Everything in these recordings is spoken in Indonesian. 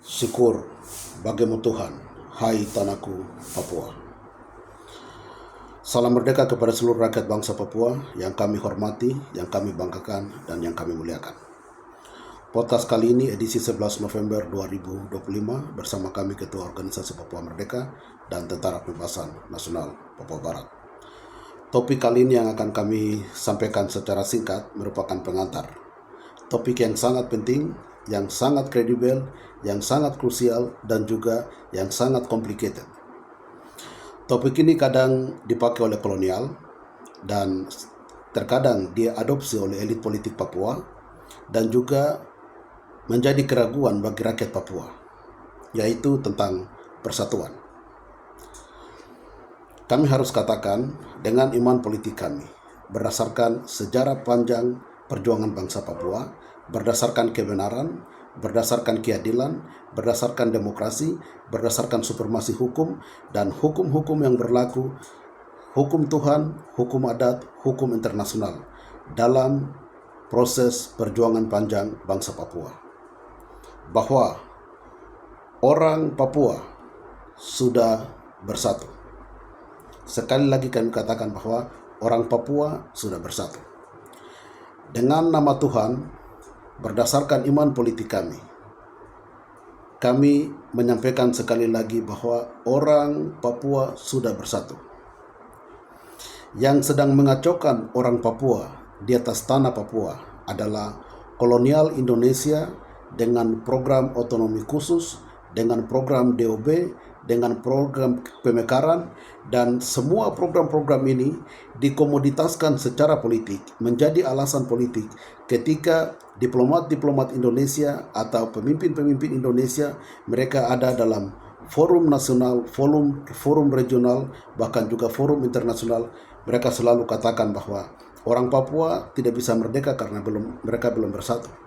Syukur bagimu Tuhan, hai tanahku Papua. Salam merdeka kepada seluruh rakyat bangsa Papua yang kami hormati, yang kami banggakan, dan yang kami muliakan. Podcast kali ini edisi 11 November 2025 bersama kami Ketua Organisasi Papua Merdeka dan Tentara Pembebasan Nasional Papua Barat. Topik kali ini yang akan kami sampaikan secara singkat merupakan pengantar. Topik yang sangat penting, yang sangat kredibel, yang sangat krusial, dan juga yang sangat complicated. Topik ini kadang dipakai oleh kolonial dan terkadang diadopsi oleh elit politik Papua dan juga menjadi keraguan bagi rakyat Papua, yaitu tentang persatuan. Kami harus katakan dengan iman politik kami, berdasarkan sejarah panjang perjuangan bangsa Papua, berdasarkan kebenaran, berdasarkan keadilan, berdasarkan demokrasi, berdasarkan supremasi hukum, dan hukum-hukum yang berlaku, hukum Tuhan, hukum adat, hukum internasional dalam proses perjuangan panjang bangsa Papua. Bahwa orang Papua sudah bersatu. Sekali lagi kami katakan bahwa orang Papua sudah bersatu. Dengan nama Tuhan, berdasarkan iman politik kami menyampaikan sekali lagi bahwa orang Papua sudah bersatu. Yang sedang mengacaukan orang Papua di atas tanah Papua adalah kolonial Indonesia dengan program otonomi khusus, dengan program DOB, dengan program pemekaran, dan semua program-program ini dikomoditaskan secara politik, menjadi alasan politik ketika diplomat-diplomat Indonesia atau pemimpin-pemimpin Indonesia mereka ada dalam forum nasional, forum regional, bahkan juga forum internasional. Mereka selalu katakan bahwa orang Papua tidak bisa merdeka karena mereka belum bersatu.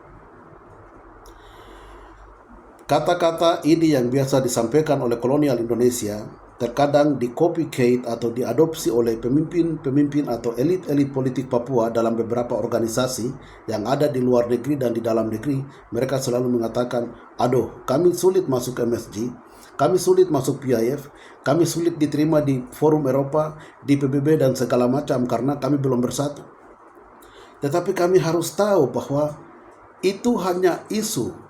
Kata-kata ini yang biasa disampaikan oleh kolonial Indonesia terkadang di-copycat atau diadopsi oleh pemimpin-pemimpin atau elit-elit politik Papua dalam beberapa organisasi yang ada di luar negeri dan di dalam negeri. Mereka selalu mengatakan, aduh, kami sulit masuk MSG, kami sulit masuk PIF, kami sulit diterima di forum Eropa, di PBB dan segala macam karena kami belum bersatu. Tetapi kami harus tahu bahwa itu hanya isu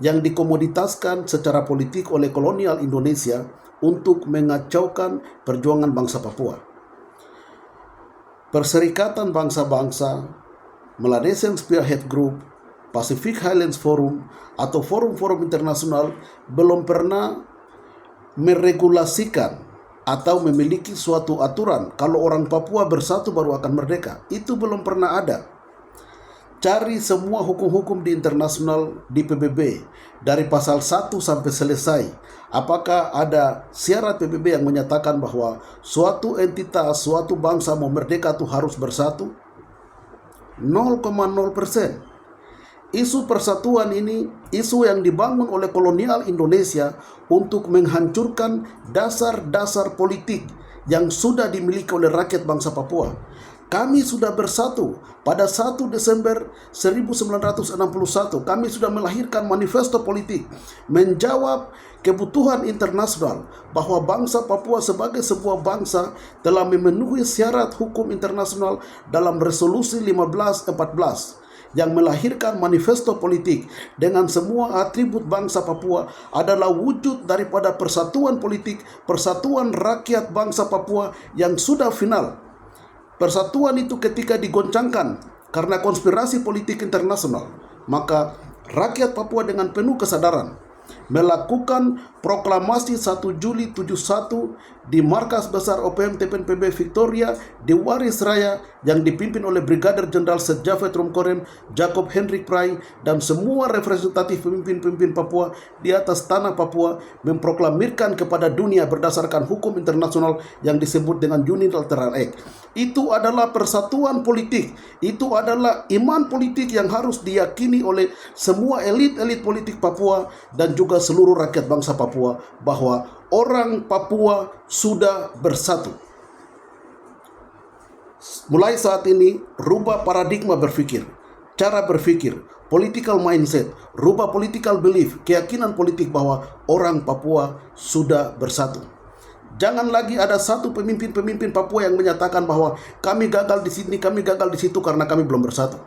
yang dikomoditaskan secara politik oleh kolonial Indonesia untuk mengacaukan perjuangan bangsa Papua. Perserikatan Bangsa-Bangsa, Melanesian Spearhead Group, Pacific Highlands Forum, atau forum-forum internasional belum pernah meregulasikan atau memiliki suatu aturan kalau orang Papua bersatu baru akan merdeka. Itu belum pernah ada. Cari semua hukum-hukum di internasional, di PBB, dari pasal 1 sampai selesai. Apakah ada syarat PBB yang menyatakan bahwa suatu entitas, suatu bangsa mau merdeka itu harus bersatu? 0,0%. Isu persatuan ini, isu yang dibangun oleh kolonial Indonesia untuk menghancurkan dasar-dasar politik yang sudah dimiliki oleh rakyat bangsa Papua. Kami sudah bersatu pada 1 Desember 1961. Kami sudah melahirkan manifesto politik menjawab kebutuhan internasional bahwa bangsa Papua sebagai sebuah bangsa telah memenuhi syarat hukum internasional dalam resolusi 1514 yang melahirkan manifesto politik dengan semua atribut bangsa Papua adalah wujud daripada persatuan politik, persatuan rakyat bangsa Papua yang sudah final. Persatuan itu ketika digoncangkan karena konspirasi politik internasional, maka rakyat Papua dengan penuh kesadaran melakukan proklamasi 1 Juli 71 di markas besar OPM TPNPB Victoria di Waris Raya yang dipimpin oleh Brigadir Jenderal Sejafet Rumkorem, Jacob Hendrik Prai, dan semua representatif pemimpin-pemimpin Papua di atas tanah Papua memproklamirkan kepada dunia berdasarkan hukum internasional yang disebut dengan Unilateral Act. Itu adalah persatuan politik, itu adalah iman politik yang harus diyakini oleh semua elit-elit politik Papua dan juga seluruh rakyat bangsa Papua bahwa orang Papua sudah bersatu. Mulai saat ini, rubah paradigma berpikir. cara berpikir, political mindset, rubah political belief, keyakinan politik bahwa orang Papua sudah bersatu. Jangan lagi ada satu pemimpin Papua yang menyatakan bahwa kami gagal di sini, kami gagal di situ karena kami belum bersatu.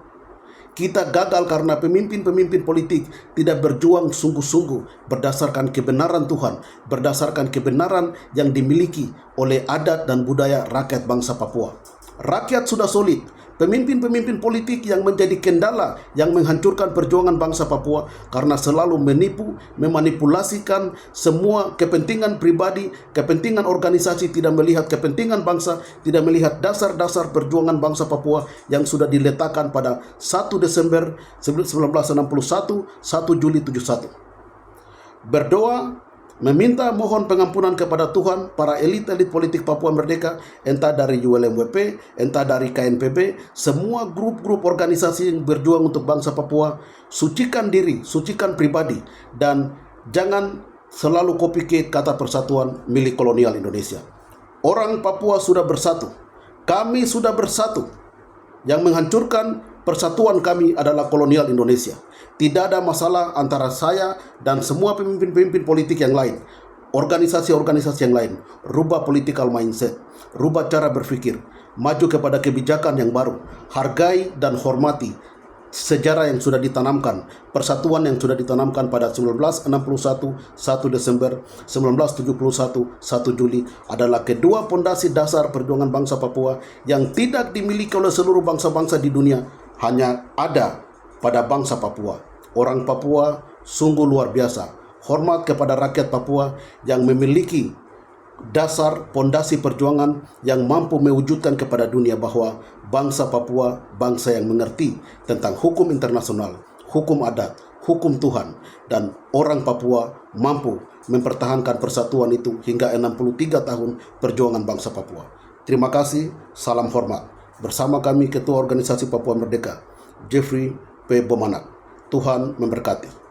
Kita gagal karena pemimpin politik tidak berjuang sungguh-sungguh berdasarkan kebenaran Tuhan, berdasarkan kebenaran yang dimiliki oleh adat dan budaya rakyat bangsa Papua. Rakyat sudah solid. Pemimpin politik yang menjadi kendala yang menghancurkan perjuangan bangsa Papua karena selalu menipu, memanipulasikan semua kepentingan pribadi, kepentingan organisasi, tidak melihat kepentingan bangsa, tidak melihat dasar-dasar perjuangan bangsa Papua yang sudah diletakkan pada 1 Desember 1961, 1 Juli 71. Berdoa, meminta mohon pengampunan kepada Tuhan para elit-elit politik Papua Merdeka, entah dari ULMWP, entah dari KNPB, semua grup-grup organisasi yang berjuang untuk bangsa Papua. Sucikan diri, sucikan pribadi, dan jangan selalu copycat kata persatuan milik kolonial Indonesia. Orang Papua sudah bersatu, kami sudah bersatu. Yang menghancurkan persatuan kami adalah kolonial Indonesia. Tidak ada masalah antara saya dan semua pemimpin politik yang lain, organisasi-organisasi yang lain. Rubah political mindset, rubah cara berpikir, maju kepada kebijakan yang baru, hargai dan hormati sejarah yang sudah ditanamkan, persatuan yang sudah ditanamkan pada 1961, 1 Desember, 1971, 1 Juli adalah kedua pondasi dasar perjuangan bangsa Papua yang tidak dimiliki oleh seluruh bangsa-bangsa di dunia, hanya ada pada bangsa Papua. Orang Papua sungguh luar biasa. Hormat kepada rakyat Papua yang memiliki dasar pondasi perjuangan yang mampu mewujudkan kepada dunia bahwa bangsa Papua bangsa yang mengerti tentang hukum internasional, hukum adat, hukum Tuhan, dan orang Papua mampu mempertahankan persatuan itu hingga 63 tahun perjuangan bangsa Papua. Terima kasih, salam hormat. Bersama kami Ketua Organisasi Papua Merdeka, Jeffrey P. Bomanak. Tuhan memberkati.